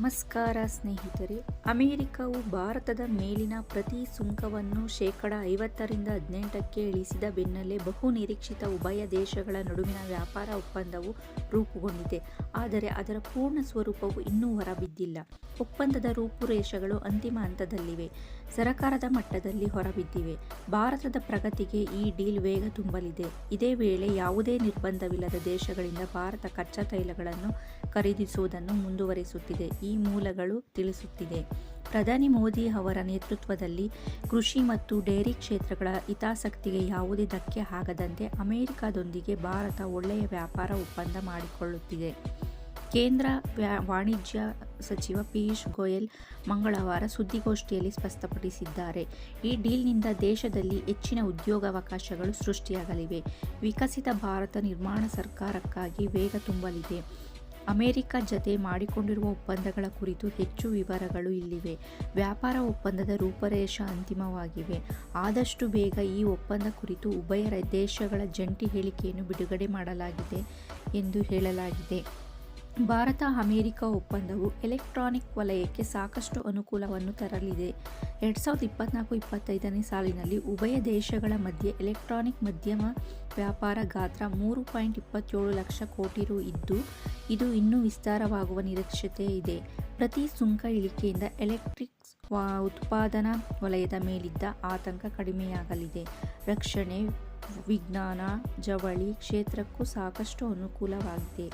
ನಮಸ್ಕಾರ ಸ್ನೇಹಿತರೆ. ಅಮೆರಿಕವು ಭಾರತದ ಮೇಲಿನ ಪ್ರತಿ ಸುಂಕವನ್ನು ಶೇಕಡ 50ರಿಂದ 18ಕ್ಕೆ ಇಳಿಸಿದ ಬೆನ್ನಲ್ಲೇ ಬಹು ನಿರೀಕ್ಷಿತ ಉಭಯ ದೇಶಗಳ ನಡುವಿನ ವ್ಯಾಪಾರ ಒಪ್ಪಂದವು ರೂಪುಗೊಂಡಿದೆ. ಆದರೆ ಅದರ ಪೂರ್ಣ ಸ್ವರೂಪವು ಇನ್ನೂ ಹೊರಬಿದ್ದಿಲ್ಲ. ಒಪ್ಪಂದದ ರೂಪುರೇಷೆಗಳು ಅಂತಿಮ ಹಂತದಲ್ಲಿವೆ, ಸರಕಾರದ ಮಟ್ಟದಲ್ಲಿ ಹೊರಬಿದ್ದಿವೆ. ಭಾರತದ ಪ್ರಗತಿಗೆ ಈ ಡೀಲ್ ವೇಗ ತುಂಬಲಿದೆ. ಇದೇ ವೇಳೆ ಯಾವುದೇ ನಿರ್ಬಂಧವಿಲ್ಲದ ದೇಶಗಳಿಂದ ಭಾರತ ಕಚ್ಚಾ ತೈಲಗಳನ್ನು ಖರೀದಿಸುವುದನ್ನು ಮುಂದುವರಿಸುತ್ತಿದೆ, ಈ ಮೂಲಗಳು ತಿಳಿಸುತ್ತಿದೆ. ಪ್ರಧಾನಿ ಮೋದಿ ಅವರ ನೇತೃತ್ವದಲ್ಲಿ ಕೃಷಿ ಮತ್ತು ಡೈರಿ ಕ್ಷೇತ್ರಗಳ ಹಿತಾಸಕ್ತಿಗೆ ಯಾವುದೇ ಧಕ್ಕೆ ಆಗದಂತೆ ಅಮೆರಿಕದೊಂದಿಗೆ ಭಾರತ ಒಳ್ಳೆಯ ವ್ಯಾಪಾರ ಒಪ್ಪಂದ ಮಾಡಿಕೊಳ್ಳುತ್ತಿದೆ. ಕೇಂದ್ರ ವಾಣಿಜ್ಯ ಸಚಿವ ಪಿಯೂಷ್ ಗೋಯಲ್ ಮಂಗಳವಾರ ಸುದ್ದಿಗೋಷ್ಠಿಯಲ್ಲಿ ಸ್ಪಷ್ಟಪಡಿಸಿದ್ದಾರೆ. ಈ ಡೀಲ್ನಿಂದ ದೇಶದಲ್ಲಿ ಹೆಚ್ಚಿನ ಉದ್ಯೋಗಾವಕಾಶಗಳು ಸೃಷ್ಟಿಯಾಗಲಿವೆ. ವಿಕಸಿತ ಭಾರತ ನಿರ್ಮಾಣ ಸರ್ಕಾರಕ್ಕಾಗಿ ವೇಗ ತುಂಬಲಿದೆ. ಅಮೆರಿಕ ಜತೆ ಮಾಡಿಕೊಂಡಿರುವ ಒಪ್ಪಂದಗಳ ಕುರಿತು ಹೆಚ್ಚು ವಿವರಗಳು ಇಲ್ಲಿವೆ. ವ್ಯಾಪಾರ ಒಪ್ಪಂದದ ರೂಪರೇಷೆ ಅಂತಿಮವಾಗಿವೆ. ಆದಷ್ಟು ಬೇಗ ಈ ಒಪ್ಪಂದ ಕುರಿತು ಉಭಯ ದೇಶಗಳ ಜಂಟಿ ಹೇಳಿಕೆಯನ್ನು ಬಿಡುಗಡೆ ಮಾಡಲಾಗಿದೆ ಎಂದು ಹೇಳಲಾಗಿದೆ. ಭಾರತ ಅಮೆರಿಕ ಒಪ್ಪಂದವು ಎಲೆಕ್ಟ್ರಾನಿಕ್ ವಲಯಕ್ಕೆ ಸಾಕಷ್ಟು ಅನುಕೂಲವನ್ನು ತರಲಿದೆ. 2024-25ನೇ ಸಾಲಿನಲ್ಲಿ ಉಭಯ ದೇಶಗಳ ಮಧ್ಯೆ ಎಲೆಕ್ಟ್ರಾನಿಕ್ ಮಧ್ಯಮ ವ್ಯಾಪಾರ ಗಾತ್ರ 3.27 ಲಕ್ಷ ಕೋಟಿ ರು ಇದ್ದು, ಇದು ಇನ್ನೂ ವಿಸ್ತಾರವಾಗುವ ನಿರೀಕ್ಷೆ ಇದೆ. ಪ್ರತಿ ಸುಂಕ ಇಳಿಕೆಯಿಂದ ಎಲೆಕ್ಟ್ರಿಕ್ಸ್ ಉತ್ಪಾದನಾ ವಲಯದ ಮೇಲಿದ್ದ ಆತಂಕ ಕಡಿಮೆಯಾಗಲಿದೆ. ರಕ್ಷಣೆ, ವಿಜ್ಞಾನ, ಜವಳಿ ಕ್ಷೇತ್ರಕ್ಕೂ ಸಾಕಷ್ಟು ಅನುಕೂಲವಾಗಿದೆ.